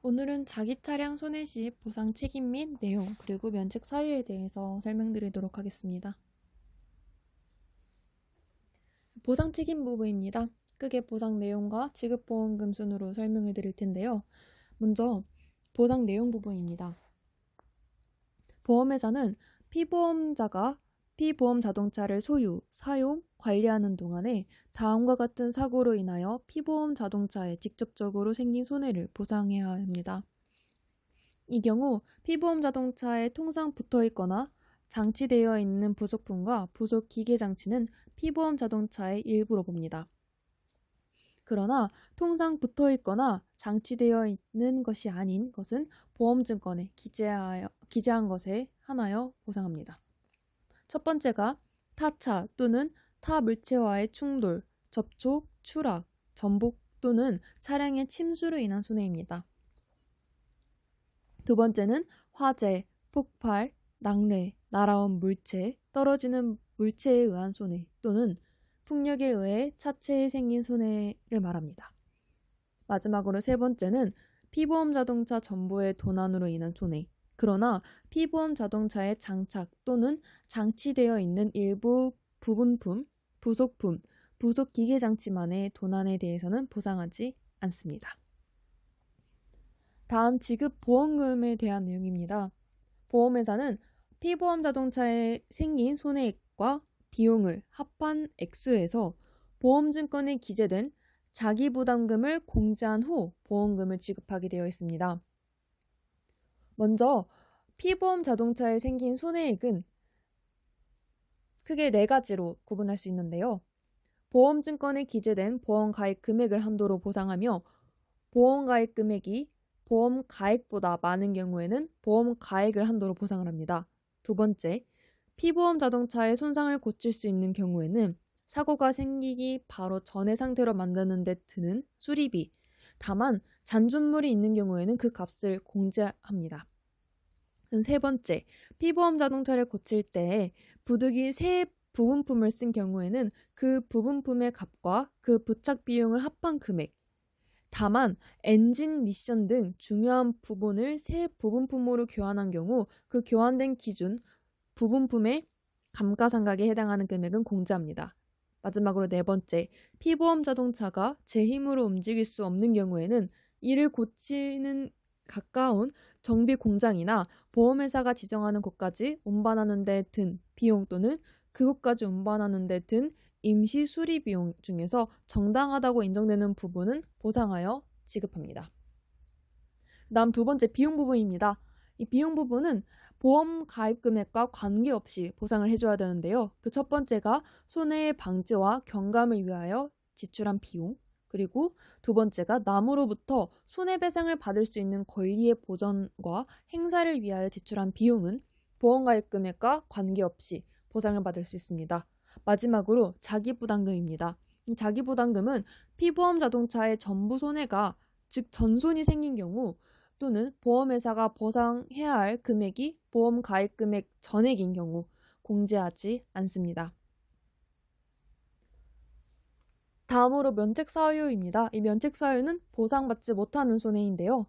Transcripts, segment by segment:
오늘은 자기 차량 손해 시 보상 책임 및 내용, 그리고 면책 사유에 대해서 설명드리도록 하겠습니다. 보상 책임 부분입니다. 크게 보상 내용과 지급보험금 순으로 설명을 드릴 텐데요. 먼저 보상 내용 부분입니다. 보험회사는 피보험자가 피보험 자동차를 소유, 사용, 관리하는 동안에 다음과 같은 사고로 인하여 피보험 자동차에 직접적으로 생긴 손해를 보상해야 합니다. 이 경우 피보험 자동차에 통상 붙어 있거나 장치되어 있는 부속품과 부속 기계 장치는 피보험 자동차의 일부로 봅니다. 그러나 통상 붙어 있거나 장치되어 있는 것이 아닌 것은 보험증권에 기재한 것에 한하여 보상합니다. 첫 번째가 타차 또는 타 물체와의 충돌, 접촉, 추락, 전복 또는 차량의 침수로 인한 손해입니다. 두 번째는 화재, 폭발, 낙뢰, 날아온 물체, 떨어지는 물체에 의한 손해 또는 풍력에 의해 차체에 생긴 손해를 말합니다. 마지막으로 세 번째는 피보험 자동차 전부의 도난으로 인한 손해. 그러나 피보험 자동차의 장착 또는 장치되어 있는 일부 부분품, 부속품, 부속 기계 장치만의 도난에 대해서는 보상하지 않습니다. 다음 지급 보험금에 대한 내용입니다. 보험회사는 피보험 자동차에 생긴 손해액과 비용을 합한 액수에서 보험증권에 기재된 자기부담금을 공제한 후 보험금을 지급하게 되어 있습니다. 먼저 피보험 자동차에 생긴 손해액은 크게 4가지로 구분할 수 있는데요. 보험증권에 기재된 보험가입 금액을 한도로 보상하며 보험가입 금액이 보험가액보다 많은 경우에는 보험가액을 한도로 보상을 합니다. 두 번째, 피보험 자동차의 손상을 고칠 수 있는 경우에는 사고가 생기기 바로 전의 상태로 만드는 데 드는 수리비, 다만 잔존물이 있는 경우에는 그 값을 공제합니다. 세 번째, 피보험 자동차를 고칠 때 부득이 새 부분품을 쓴 경우에는 그 부분품의 값과 그 부착 비용을 합한 금액, 다만 엔진 미션 등 중요한 부분을 새 부분품으로 교환한 경우 그 교환된 기준 부분품의 감가상각에 해당하는 금액은 공제합니다. 마지막으로 네 번째, 피보험 자동차가 제 힘으로 움직일 수 없는 경우에는 이를 고치는 가까운 정비 공장이나 보험회사가 지정하는 곳까지 운반하는 데 든 비용 또는 그곳까지 운반하는 데 든 임시 수리 비용 중에서 정당하다고 인정되는 부분은 보상하여 지급합니다. 다음 두 번째 비용 부분입니다. 이 비용 부분은 보험 가입 금액과 관계없이 보상을 해줘야 되는데요. 그 첫 번째가 손해의 방지와 경감을 위하여 지출한 비용, 그리고 두 번째가 남으로부터 손해배상을 받을 수 있는 권리의 보전과 행사를 위하여 지출한 비용은 보험 가입 금액과 관계없이 보상을 받을 수 있습니다. 마지막으로 자기부담금입니다. 이 자기부담금은 피보험 자동차의 전부 손해가, 즉 전손이 생긴 경우 또는 보험회사가 보상해야 할 금액이 보험 가입 금액 전액인 경우 공제하지 않습니다. 다음으로 면책 사유입니다. 이 면책 사유는 보상받지 못하는 손해인데요.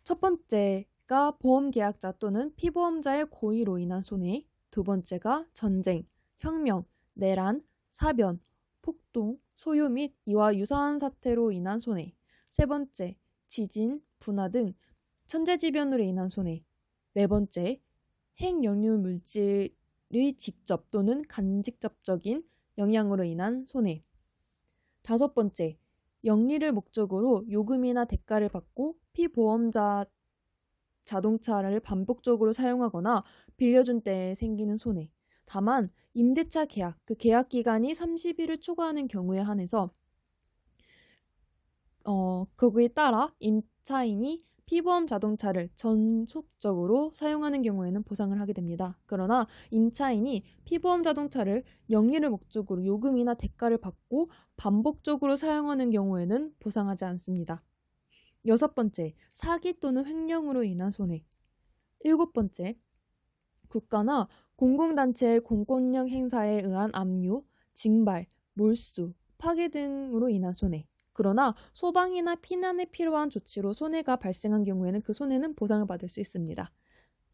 첫 번째가 보험 계약자 또는 피보험자의 고의로 인한 손해, 두 번째가 전쟁, 혁명, 내란, 사변, 폭동, 소요 및 이와 유사한 사태로 인한 손해, 세 번째, 지진, 분화 등 천재지변으로 인한 손해, 네 번째, 핵연료 물질의 직접 또는 간직접적인 영향으로 인한 손해, 다섯 번째, 영리를 목적으로 요금이나 대가를 받고 피보험자 자동차를 반복적으로 사용하거나 빌려준 때에 생기는 손해. 다만 임대차 계약, 그 계약 기간이 30일을 초과하는 경우에 한해서 거기에 따라 임차인이 피보험 자동차를 전속적으로 사용하는 경우에는 보상을 하게 됩니다. 그러나 임차인이 피보험 자동차를 영리를 목적으로 요금이나 대가를 받고 반복적으로 사용하는 경우에는 보상하지 않습니다. 여섯 번째, 사기 또는 횡령으로 인한 손해. 일곱 번째, 국가나 공공단체의 공권력 행사에 의한 압류, 징발, 몰수, 파괴 등으로 인한 손해. 그러나 소방이나 피난에 필요한 조치로 손해가 발생한 경우에는 그 손해는 보상을 받을 수 있습니다.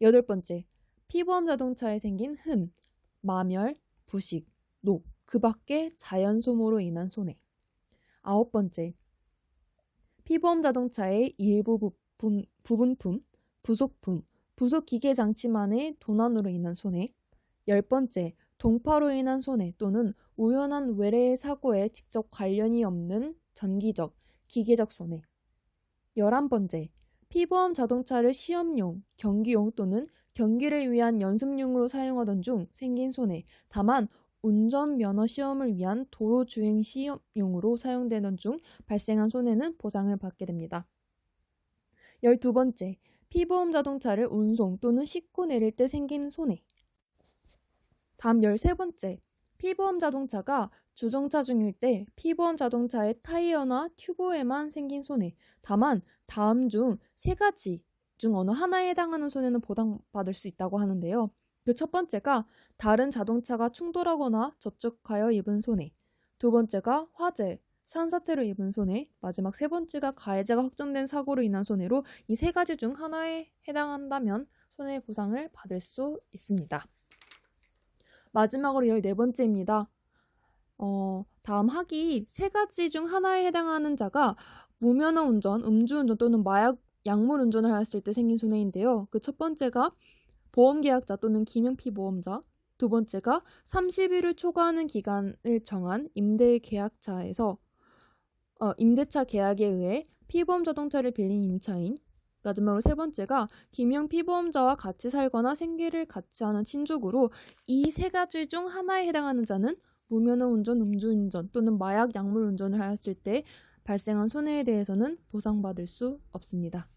8번째, 피보험 자동차에 생긴 흠, 마멸, 부식, 녹, 그 밖에 자연 소모로 인한 손해. 9번째, 피보험 자동차의 일부 부분품, 부속품, 부속 기계 장치만의 도난으로 인한 손해. 10번째, 동파로 인한 손해 또는 우연한 외래의 사고에 직접 관련이 없는 전기적, 기계적 손해. 11번째, 피보험 자동차를 시험용, 경기용 또는 경기를 위한 연습용으로 사용하던 중 생긴 손해. 다만 운전면허 시험을 위한 도로주행 시험용으로 사용되던 중 발생한 손해는 보상을 받게 됩니다. 12번째, 피보험 자동차를 운송 또는 싣고 내릴 때 생긴 손해. 다음 13번째, 피보험 자동차가 주정차 중일 때 피보험 자동차의 타이어나 튜브에만 생긴 손해. 다만 다음 중 3가지 중 어느 하나에 해당하는 손해는 보상받을 수 있다고 하는데요. 그 첫 번째가 다른 자동차가 충돌하거나 접촉하여 입은 손해. 두 번째가 화재, 산사태로 입은 손해. 마지막 3번째가 가해자가 확정된 사고로 인한 손해로 이 3가지 중 하나에 해당한다면 손해보상을 받을 수 있습니다. 마지막으로 14번째입니다. 다음 하기 3가지 중 하나에 해당하는 자가 무면허 운전, 음주운전 또는 마약, 약물 운전을 하였을 때 생긴 손해인데요. 그 첫 번째가 보험계약자 또는 기명피보험자, 두 번째가 30일을 초과하는 기간을 정한 임대계약차에서 임대차 계약에 의해 피보험 자동차를 빌린 임차인, 마지막으로 3번째가 기명 피보험자와 같이 살거나 생계를 같이 하는 친족으로 이 3가지 중 하나에 해당하는 자는 무면허 운전, 음주운전 또는 마약, 약물 운전을 하였을 때 발생한 손해에 대해서는 보상받을 수 없습니다.